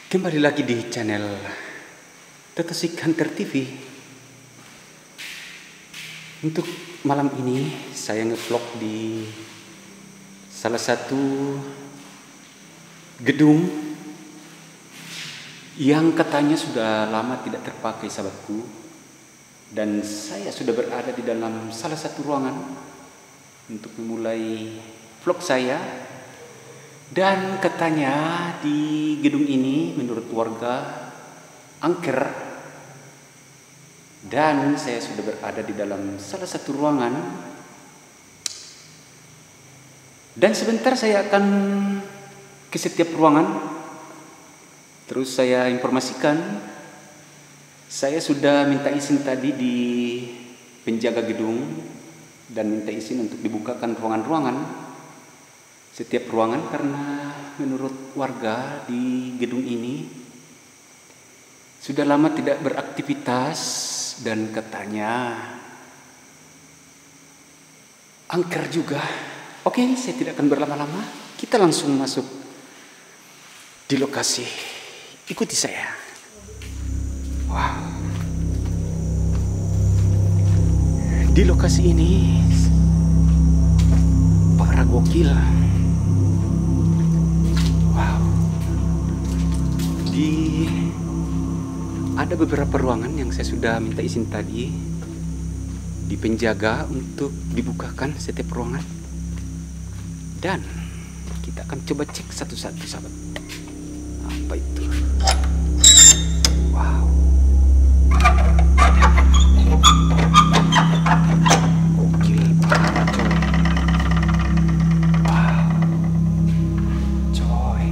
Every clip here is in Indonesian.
Kembali lagi di channel Tetesik Hunter TV. Untuk malam ini saya ngevlog di salah satu gedung yang katanya sudah lama tidak terpakai, sahabatku. Dan saya sudah berada di dalam salah satu ruangan untuk memulai vlog saya. Dan katanya di gedung ini menurut warga angker. Dan saya sudah berada di dalam salah satu ruangan. Dan sebentar saya akan ke setiap ruangan. Terus saya informasikan, saya sudah minta izin tadi di penjaga gedung dan minta izin untuk dibukakan ruangan-ruangan. Setiap ruangan, karena menurut warga di gedung ini sudah lama tidak beraktivitas dan katanya angker juga. Oke, saya tidak akan berlama-lama. Kita langsung masuk di lokasi. Ikuti saya. Wow. Di lokasi ini para gokil. Ada beberapa ruangan yang saya sudah minta izin tadi di penjaga untuk dibukakan setiap ruangan. Dan kita akan coba cek satu-satu, sahabat. Apa itu? Wow. Gokil banget, coy. Wow. Coy.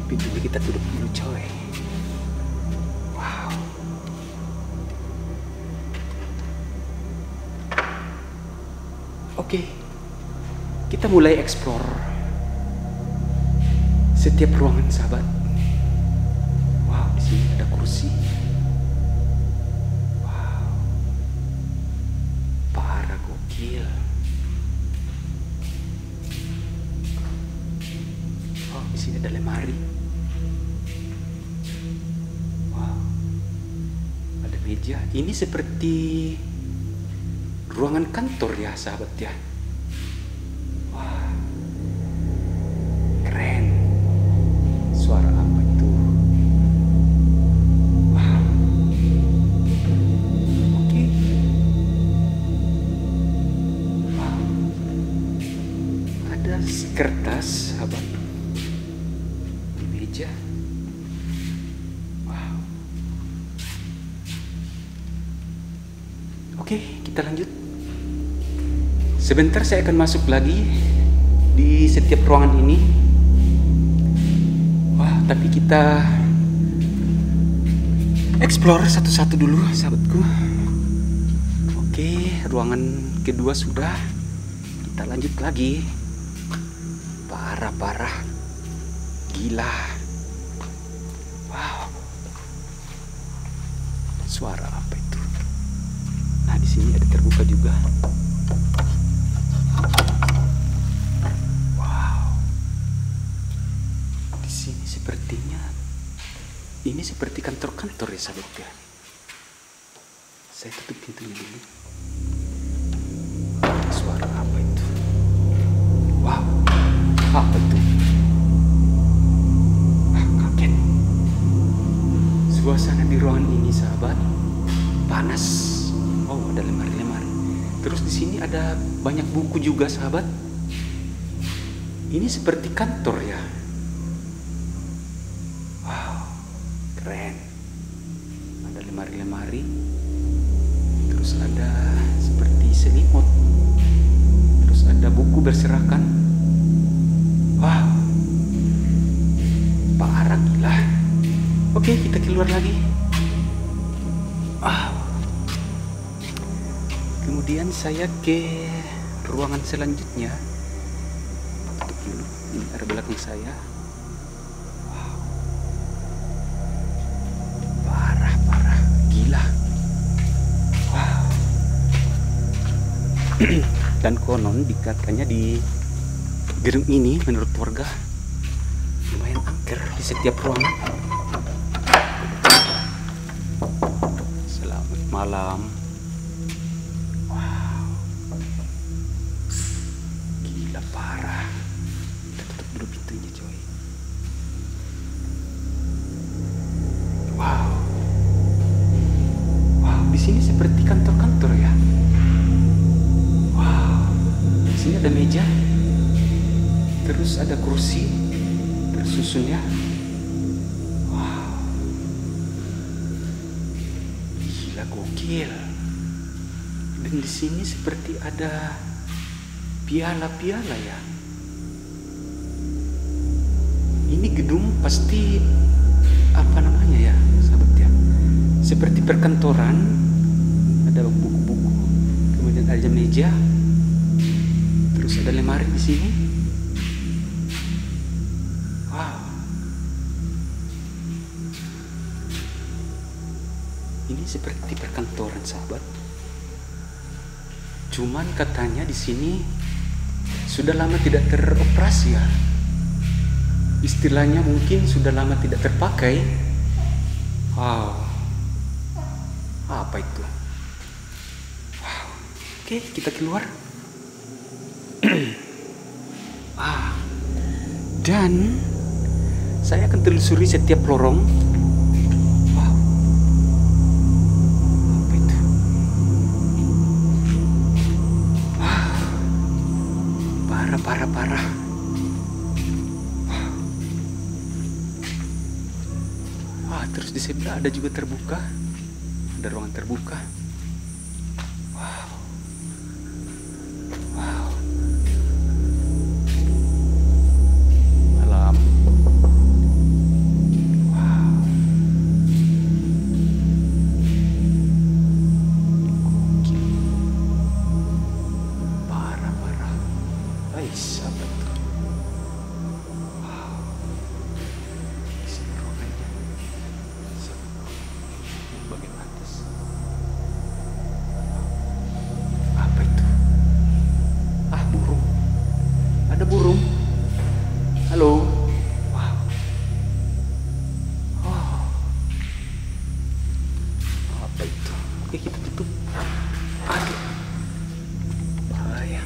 Pintunya kita tutup dulu, coy. Oke, kita mulai explore setiap ruangan, sahabat. Wow, di sini ada kursi. Wow, parah gokil. Oh, di sini ada lemari. Wow, ada meja. Ini seperti ruangan kantor ya, sahabat ya. Wah, keren. Suara apa itu? Wow. Oke. Wow. Ada kertas, sahabat. Di meja. Wow. Oke, kita lanjut. Sebentar saya akan masuk lagi di setiap ruangan ini. Wah, tapi kita explore satu-satu dulu, sahabatku. Oke, ruangan kedua sudah. Kita lanjut lagi. Parah-parah. Gila. Wow. Suara apa itu? Nah, di sini ada terbuka juga. Ini seperti kantor-kantor ya, sahabat ya. Saya tutup pintunya dulu. Suara apa itu? Wow, apa itu? Kaget. Suasana di ruangan ini, sahabat, panas. Oh, ada lemari-lemari. Terus di sini ada banyak buku juga, sahabat. Ini seperti kantor ya. Keren. Ada lemari-lemari. Terus ada seperti selimut. Terus ada buku berserakan. Wah, parah gila. Oke, kita keluar lagi. Kemudian saya ke ruangan selanjutnya. Tutup dulu. Ini ada belakang saya. Dan konon dikatanya di gedung ini menurut warga lumayan angker. masker di setiap ruangan. Selamat malam. Wow, gila parah. Kita tutup dulu pintunya, coy. Wow, wow, di sini seperti kantor-kantor ya. Wow, di sini ada meja, terus ada kursi tersusun ya. Wow, gila gokil. Dan di sini seperti ada piala-piala ya. Ini gedung pasti apa namanya ya, sahabat ya? Seperti perkantoran, ada buku-buku, kemudian ada meja, terus ada lemari di sini. Wow, ini seperti perkantoran, sahabat. Cuman katanya di sini sudah lama tidak teroperasi ya. Istilahnya mungkin sudah lama tidak terpakai. Wow, apa itu? Wow, oke, kita keluar. Dan saya akan telusuri setiap lorong. Wow, apa itu? Wow, parah. Terus di sebelah ada juga terbuka, ada ruangan terbuka. Wow, wow, malam. Wow, gokil, parah. Ais, apa itu? Wow, di sini ruangannya. Bagian atas. Apa itu? Burung. Ada burung. Halo. Wow. Oh. Apa itu? Oke, kita tutup. Aduh, bahaya.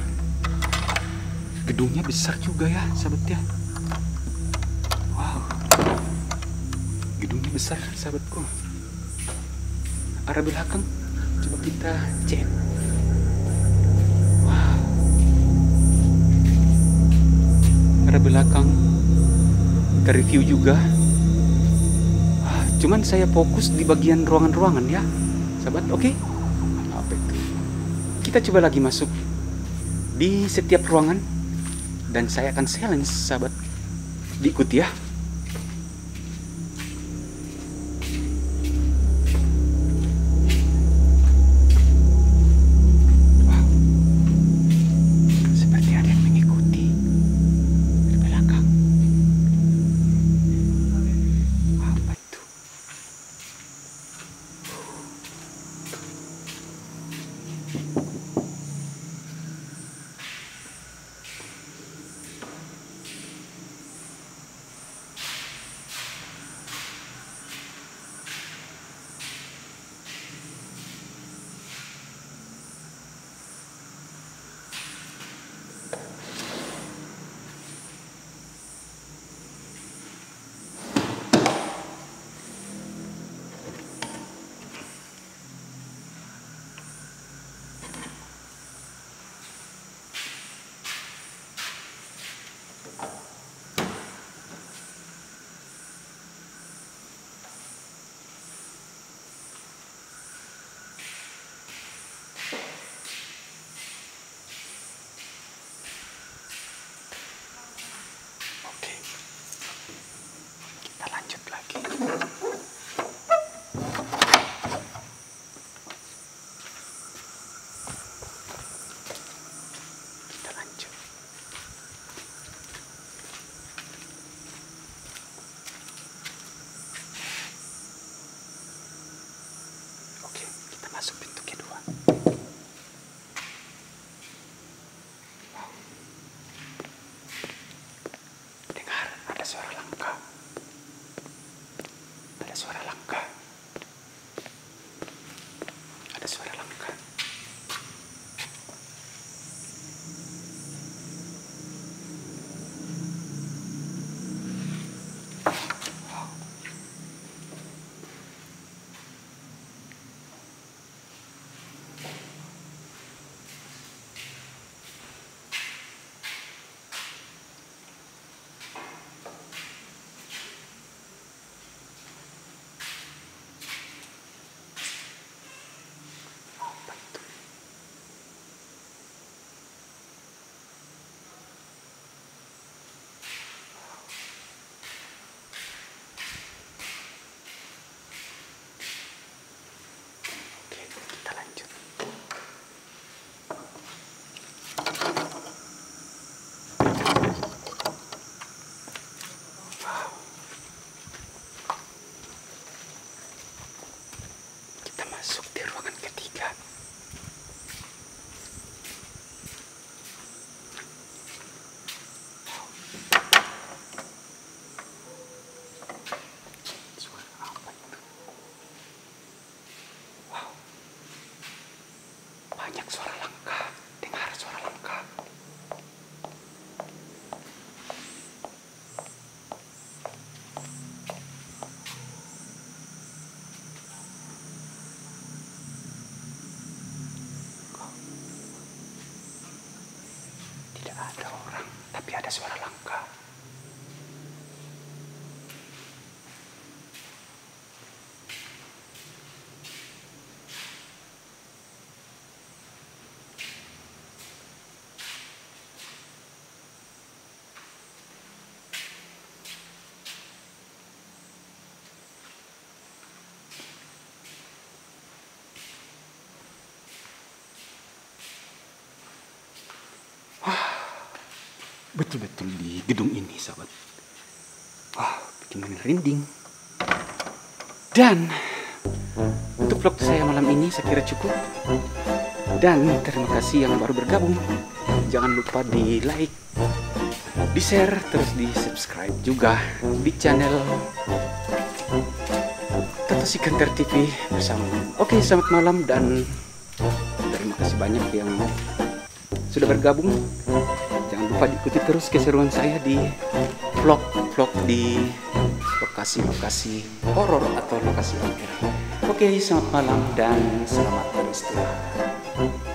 Gedungnya besar juga ya, sahabat ya. Wow. Gedungnya besar, sahabatku. Arah belakang, coba kita cek. Wow. Arah belakang, kita review juga. Cuman saya fokus di bagian ruangan-ruangan ya, sahabat. Oke? Apa itu? Kita coba lagi masuk di setiap ruangan dan saya akan challenge, sahabat. Diikuti ya. Tidak ada orang, tapi ada suara langkah. Betul-betul di gedung ini, sahabat. Bikin merinding. Dan untuk vlog saya malam ini saya kira cukup. Dan terima kasih yang baru bergabung. Jangan lupa di like, di share, terus di subscribe juga di channel Toto Sikantar TV bersama. Oke, selamat malam dan terima kasih banyak yang sudah bergabung. Jangan lupa diikuti terus keseruan saya di vlog-vlog di lokasi-lokasi horor atau lokasi horor. Oke, selamat malam dan selamat beristirahat.